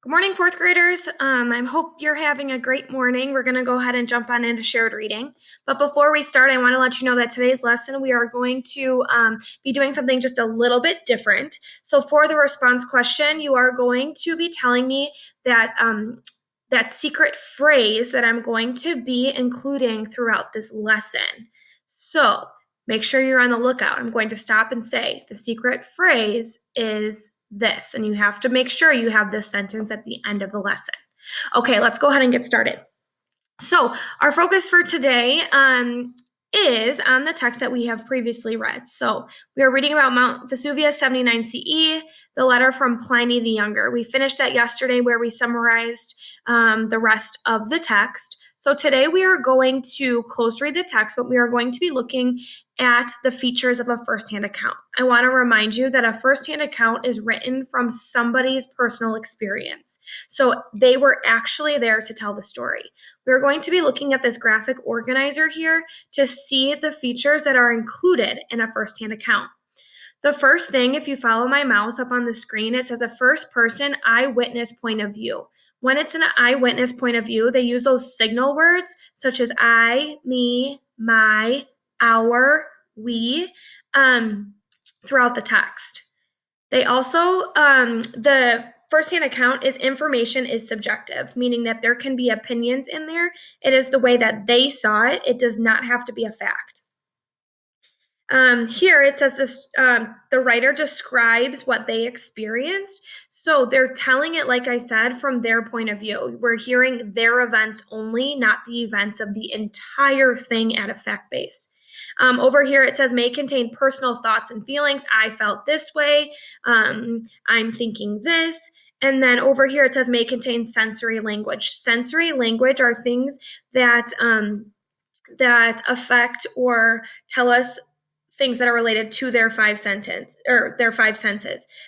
Good morning, fourth graders. I hope you're having a great morning. We're going to go ahead and jump on into shared reading. But before we start, I want to let you know that today's lesson, we are going to be doing something just a little bit different. So for the response question, you are going to be telling me that that secret phrase that I'm going to be including throughout this lesson. So make sure you're on the lookout. I'm going to stop and say the secret phrase is this, and you have to make sure you have this sentence at the end of the lesson. Okay, let's go ahead and get started. So our focus for today is on the text that we have previously read. So we are reading about Mount Vesuvius 79 CE, the letter from Pliny the Younger. We finished that yesterday where we summarized the rest of the text. So today we are going to close read the text, but we are going to be looking at the features of a firsthand account. I want to remind you that a firsthand account is written from somebody's personal experience. So they were actually there to tell the story. We're going to be looking at this graphic organizer here to see the features that are included in a firsthand account. The first thing, if you follow my mouse up on the screen, it says a first person eyewitness point of view. When it's an eyewitness point of view, they use those signal words such as I, me, my, our, we, throughout the text. They also, the firsthand account is information is subjective, meaning that there can be opinions in there. It is the way that they saw it. It does not have to be a fact. Here it says this, the writer describes what they experienced. So they're telling it, like I said, from their point of view. We're hearing their events only, not the events of the entire thing at a fact base. Over here it says may contain personal thoughts and feelings. I felt this way. I'm thinking this. And then over here it says may contain sensory language. Sensory language are things that that affect or tell us things that are related to their five senses,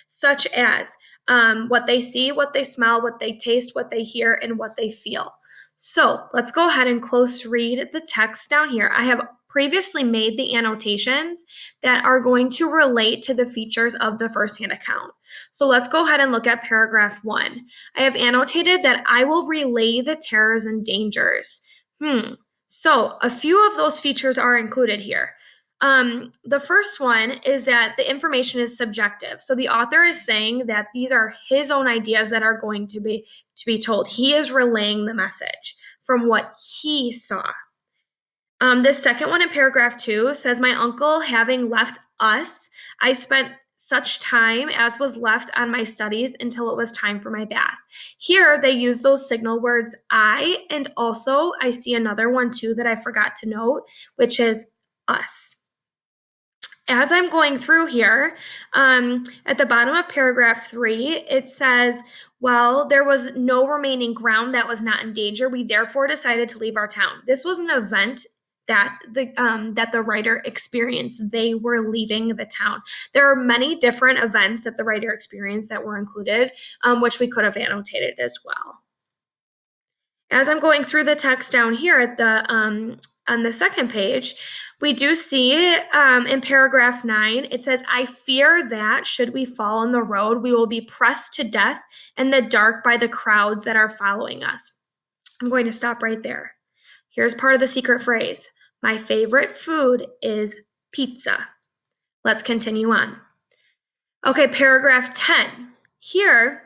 such as what they see, what they smell, what they taste, what they hear, and what they feel. So let's go ahead and close read the text down here. I have previously made the annotations that are going to relate to the features of the firsthand account. So let's go ahead and look at paragraph 1. I have annotated that I will relay the terrors and dangers. So a few of those features are included here. The first one is that the information is subjective. So the author is saying that these are his own ideas that are going to be told. He is relaying the message from what he saw. The second one in paragraph 2 says, my uncle having left us, I spent such time as was left on my studies until it was time for my bath. Here they use those signal words I, and also I see another one too that I forgot to note, which is us. As I'm going through here, at the bottom of paragraph 3, it says, well, there was no remaining ground that was not in danger. We therefore decided to leave our town. This was an event that the writer experienced. They were leaving the town. There are many different events that the writer experienced that were included, which we could have annotated as well. As I'm going through the text down here at the on the second page, we do see in paragraph 9, it says, I fear that should we fall on the road, we will be pressed to death in the dark by the crowds that are following us. I'm going to stop right there. Here's part of the secret phrase. My favorite food is pizza. Let's continue on. Okay, paragraph 10. Here,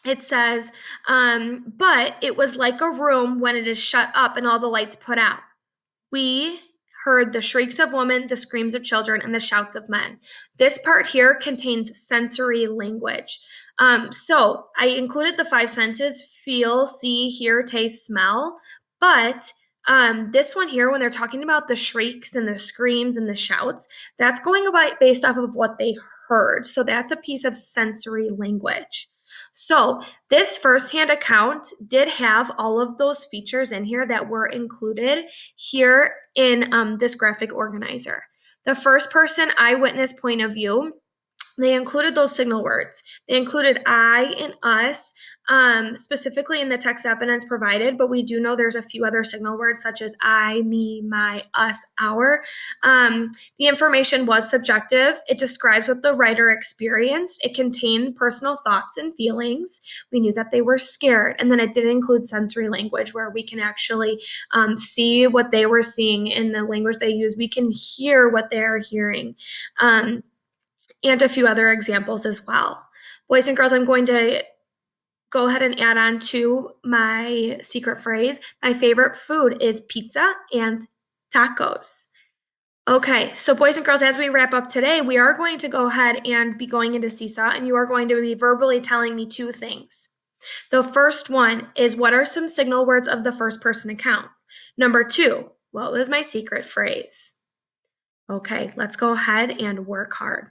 it says, but it was like a room when it is shut up and all the lights put out. We heard the shrieks of women, the screams of children, and the shouts of men. This part here contains sensory language. So I included the 5 senses, feel, see, hear, taste, smell, but this one here, when they're talking about the shrieks and the screams and the shouts, that's going about based off of what they heard. So that's a piece of sensory language. So this firsthand account did have all of those features in here that were included here in this graphic organizer. The first person eyewitness point of view, they included those signal words. They included I and us, specifically in the text evidence provided, but we do know there's a few other signal words such as I, me, my, us, our. The information was subjective. It describes what the writer experienced. It contained personal thoughts and feelings. We knew that they were scared. And then it did include sensory language where we can actually see what they were seeing in the language they use. We can hear what they're hearing. And a few other examples as well. Boys and girls, I'm going to go ahead and add on to my secret phrase. My favorite food is pizza and tacos. Okay, so boys and girls, as we wrap up today, we are going to go ahead and be going into Seesaw, and you are going to be verbally telling me two things. The first one is, what are some signal words of the first person account? Number two, what was my secret phrase? Okay, let's go ahead and work hard.